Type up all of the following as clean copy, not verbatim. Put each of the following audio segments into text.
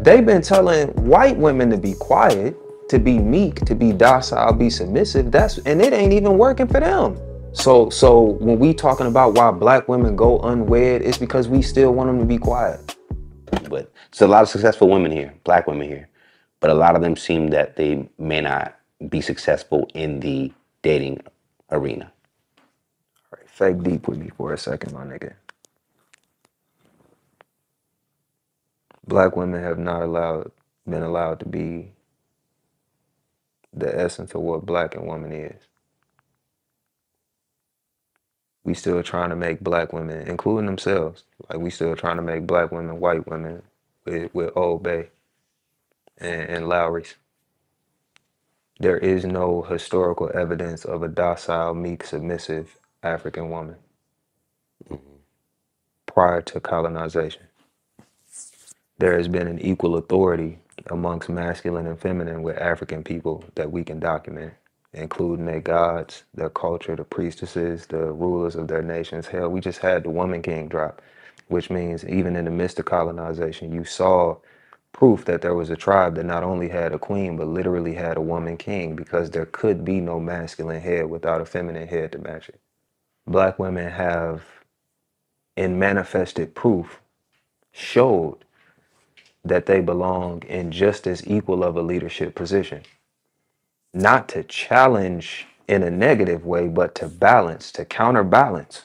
They've been telling white women to be quiet, to be meek, to be docile, be submissive. And it ain't even working for them. So when we talking about why black women go unwed, it's because we still want them to be quiet. But there's a lot of successful women here, black women here, but a lot of them seem that they may not be successful in the dating arena. All right, fake deep with me for a second, my nigga. Black women have not been allowed to be the essence of what black and woman is. We still trying to make black women, including themselves, like we still trying to make black women white women with Old Bay and Lowry's. There is no historical evidence of a docile, meek, submissive African woman prior to colonization. There has been an equal authority amongst masculine and feminine with African people that we can document, including their gods, their culture, the priestesses, the rulers of their nations. Hell, we just had the Woman King drop, which means even in the midst of colonization, you saw proof that there was a tribe that not only had a queen, but literally had a woman king, because there could be no masculine head without a feminine head to match it. Black women have, in manifested proof, showed that they belong in just as equal of a leadership position. Not to challenge in a negative way, but to balance, to counterbalance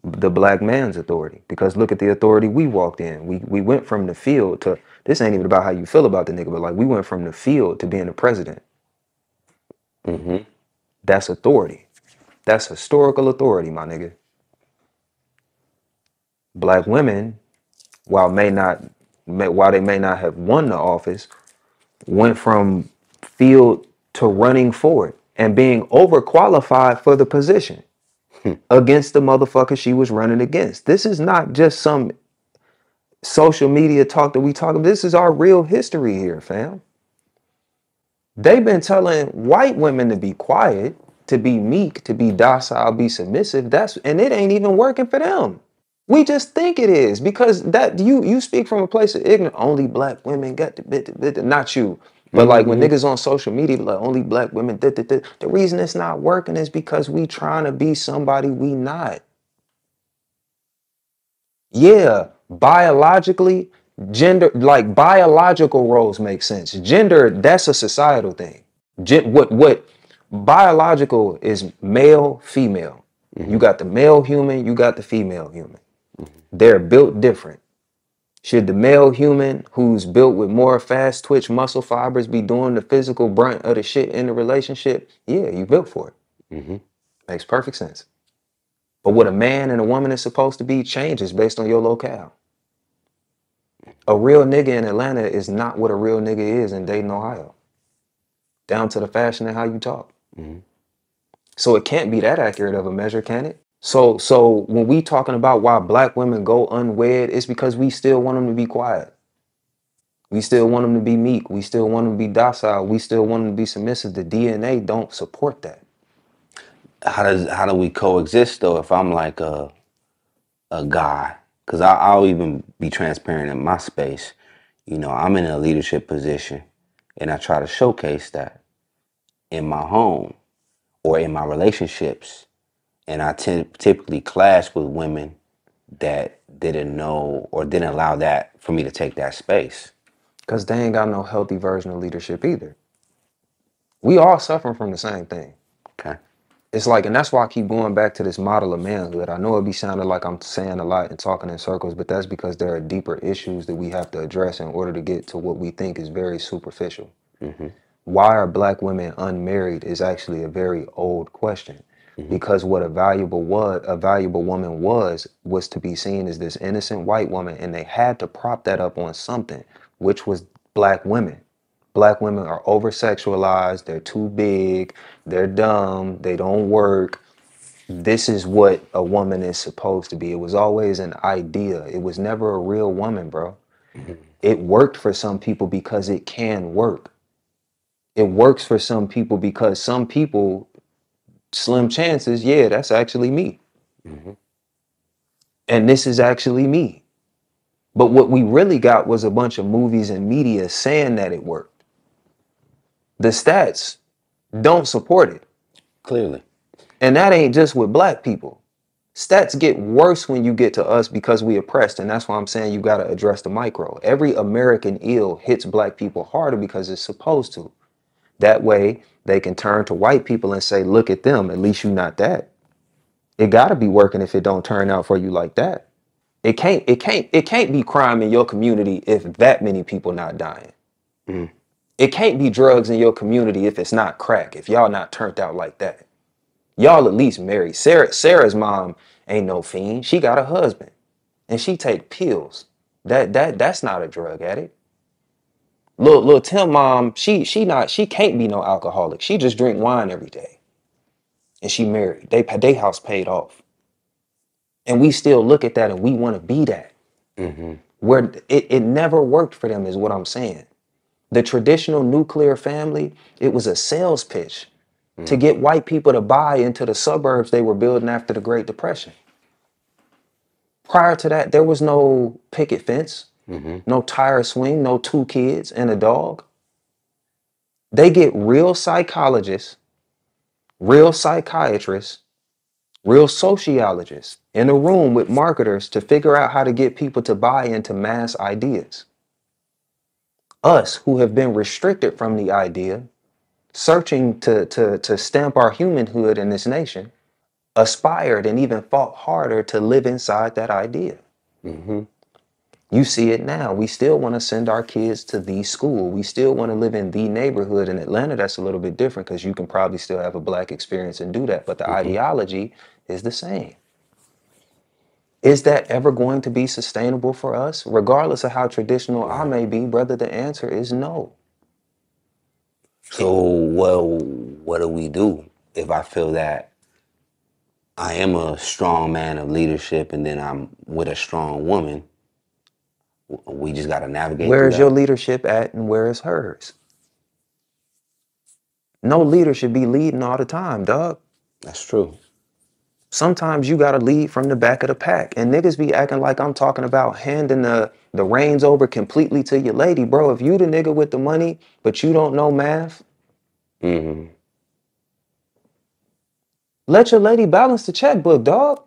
the black man's authority. Because look at the authority we walked in. We went from the field to, this ain't even about how you feel about the nigga, but like we went from the field to being the president. That's authority. That's historical authority, my nigga. Black women, while they may not have won the office, went from field to running for it and being overqualified for the position against the motherfucker she was running against. This is not just some social media talk that we talk about. This is our real history here, fam. They've been telling white women to be quiet, to be meek, to be docile, be submissive. And it ain't even working for them. We just think it is, because that you speak from a place of ignorance. Only black women got the bit, not you. But like when niggas on social media, like only black women, the reason it's not working is because we trying to be somebody we not. Yeah, biologically, gender, like biological roles make sense. Gender, that's a societal thing. What biological is male, female. You got the male human, you got the female human. They're built different. Should the male human, who's built with more fast twitch muscle fibers, be doing the physical brunt of the shit in the relationship? Yeah, you built for it. Makes perfect sense. But what a man and a woman is supposed to be changes based on your locale. A real nigga in Atlanta is not what a real nigga is in Dayton, Ohio. Down to the fashion and how you talk. So it can't be that accurate of a measure, can it? So when we talking about why black women go unwed, it's because we still want them to be quiet. We still want them to be meek. We still want them to be docile. We still want them to be submissive. The DNA don't support that. How do we coexist though? If I'm like a guy, because I'll even be transparent in my space. You know, I'm in a leadership position, and I try to showcase that in my home or in my relationships. And I typically clash with women that didn't know or didn't allow that for me to take that space. Because they ain't got no healthy version of leadership either. We all suffering from the same thing. Okay. It's like, and that's why I keep going back to this model of manhood. I know it be sounding like I'm saying a lot and talking in circles, but that's because there are deeper issues that we have to address in order to get to what we think is very superficial. Why are black women unmarried is actually a very old question. Because what a valuable woman was to be seen as this innocent white woman, and they had to prop that up on something, which was black women. Black women are over-sexualized, they're too big, they're dumb, they don't work. This is what a woman is supposed to be. It was always an idea. It was never a real woman, bro. It worked for some people because it can work. It works for some people because some people, slim chances, yeah, that's actually me. And this is actually me. But what we really got was a bunch of movies and media saying that it worked. The stats don't support it. Clearly. And that ain't just with black people. Stats get worse when you get to us because we oppressed. And that's why I'm saying you got to address the micro. Every American ill hits black people harder because it's supposed to. That way they can turn to white people and say, look at them. At least you not that. It got to be working if it don't turn out for you like that. It can't be crime in your community if that many people not dying. Mm. It can't be drugs in your community if it's not crack, if y'all not turned out like that. Y'all at least married. Sarah's mom ain't no fiend. She got a husband and she take pills. That's not a drug addict. Little Tim mom, she can't be no alcoholic. She just drink wine every day. And she married. They house paid off. And we still look at that and we want to be that. Mm-hmm. Where it never worked for them is what I'm saying. The traditional nuclear family, it was a sales pitch to get white people to buy into the suburbs they were building after the Great Depression. Prior to that, there was no picket fence, no tire swing, no 2 kids and a dog. They get real psychologists, real psychiatrists, real sociologists in a room with marketers to figure out how to get people to buy into mass ideas. Us who have been restricted from the idea, searching to stamp our humanhood in this nation, aspired and even fought harder to live inside that idea. Mm-hmm. You see it now. We still want to send our kids to the school. We still want to live in the neighborhood. In Atlanta, that's a little bit different because you can probably still have a black experience and do that. But the ideology is the same. Is that ever going to be sustainable for us? Regardless of how traditional I may be, brother, the answer is no. So, well, what do we do if I feel that I am a strong man of leadership and then I'm with a strong woman? We just got to navigate Where through is that. your leadership at and where is hers? No leader should be leading all the time, dog. That's true. Sometimes you gotta lead from the back of the pack. And niggas be acting like I'm talking about handing the reins over completely to your lady. Bro, if you the nigga with the money, but you don't know math, Mm-hmm. let your lady balance the checkbook, dog.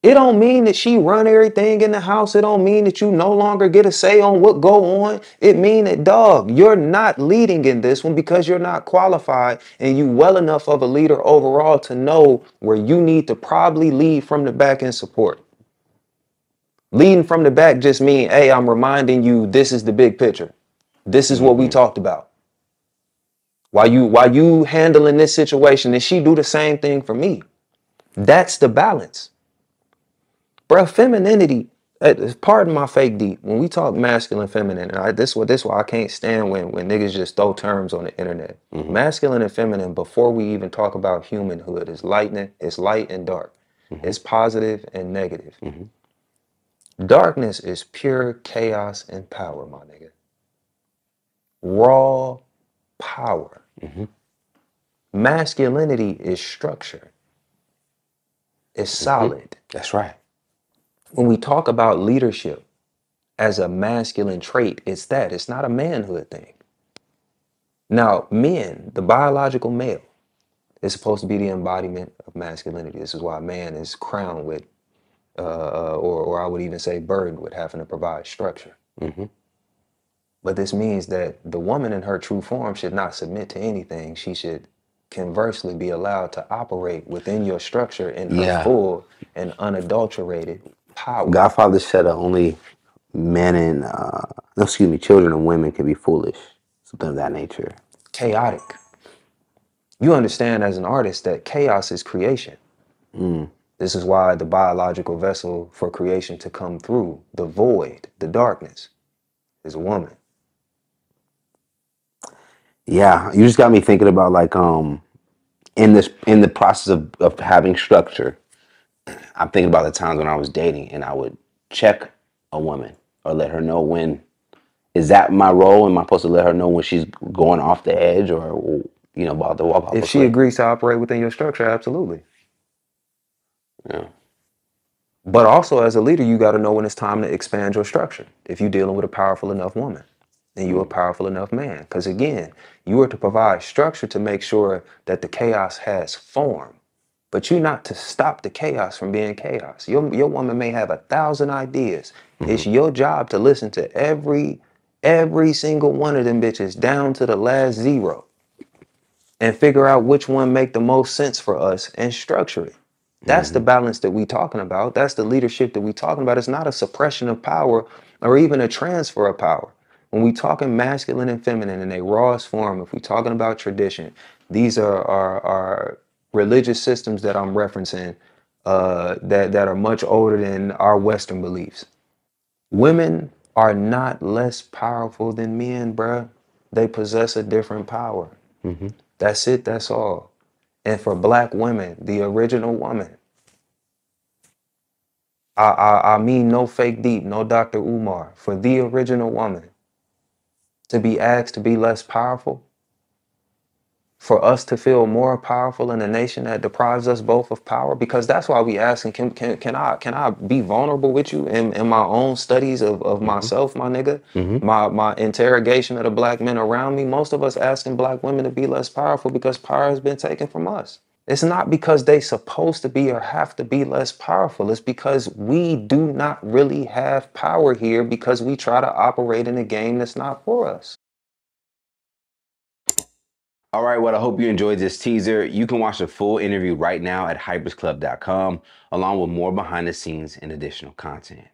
It don't mean that she run everything in the house. It don't mean that you no longer get a say on what go on. It mean that, dog, you're not leading in this one because you're not qualified and you well enough of a leader overall to know where you need to probably lead from the back and support. Leading from the back just mean, hey, I'm reminding you this is the big picture. This is what we talked about. While you handling this situation, and she do the same thing for me. That's the balance. Bro, femininity, pardon my fake deep. When we talk masculine, feminine, and this is why I can't stand when niggas just throw terms on the internet. Masculine and feminine, before we even talk about humanhood, is light and dark. It's positive and negative. Darkness is pure chaos and power, my nigga. Raw power. Masculinity is structure. It's solid. That's right. When we talk about leadership as a masculine trait, it's that. It's not a manhood thing. Now, men, the biological male, is supposed to be the embodiment of masculinity. This is why man is crowned with, or I would even say burdened with having to provide structure. But this means that the woman in her true form should not submit to anything. She should conversely be allowed to operate within your structure in her full and unadulterated power. Godfather said only men and, children and women can be foolish. Something of that nature. Chaotic. You understand as an artist that chaos is creation. This is why the biological vessel for creation to come through, the void, the darkness, is a woman. Yeah, you just got me thinking about like in the process of having structure. I'm thinking about the times when I was dating and I would check a woman or let her know when. Is that my role? Am I supposed to let her know when she's going off the edge or about to walk off? If she agrees to operate within your structure, absolutely. Yeah. But also as a leader, you got to know when it's time to expand your structure. If you're dealing with a powerful enough woman and you're a powerful enough man, because again, you are to provide structure to make sure that the chaos has form. But you're not to stop the chaos from being chaos. Your woman may have 1,000 ideas. It's your job to listen to every single one of them bitches down to the last zero and figure out which one make the most sense for us and structure it. That's the balance that we talking about. That's the leadership that we talking about. It's not a suppression of power or even a transfer of power. When we talking masculine and feminine in a rawest form, if we talking about tradition, these are religious systems that I'm referencing that are much older than our Western beliefs. Women are not less powerful than men, bruh. They possess a different power. That's it. That's all. And for black women, the original woman, I mean no fake deep, no Dr. Umar. For the original woman to be asked to be less powerful, for us to feel more powerful in a nation that deprives us both of power, because that's why we asking, can I be vulnerable with you in my own studies of myself, my nigga? My interrogation of the black men around me, most of us asking black women to be less powerful because power has been taken from us. It's not because they supposed to be or have to be less powerful. It's because we do not really have power here because we try to operate in a game that's not for us. All right, well, I hope you enjoyed this teaser. You can watch the full interview right now at hypersclub.com, along with more behind the scenes and additional content.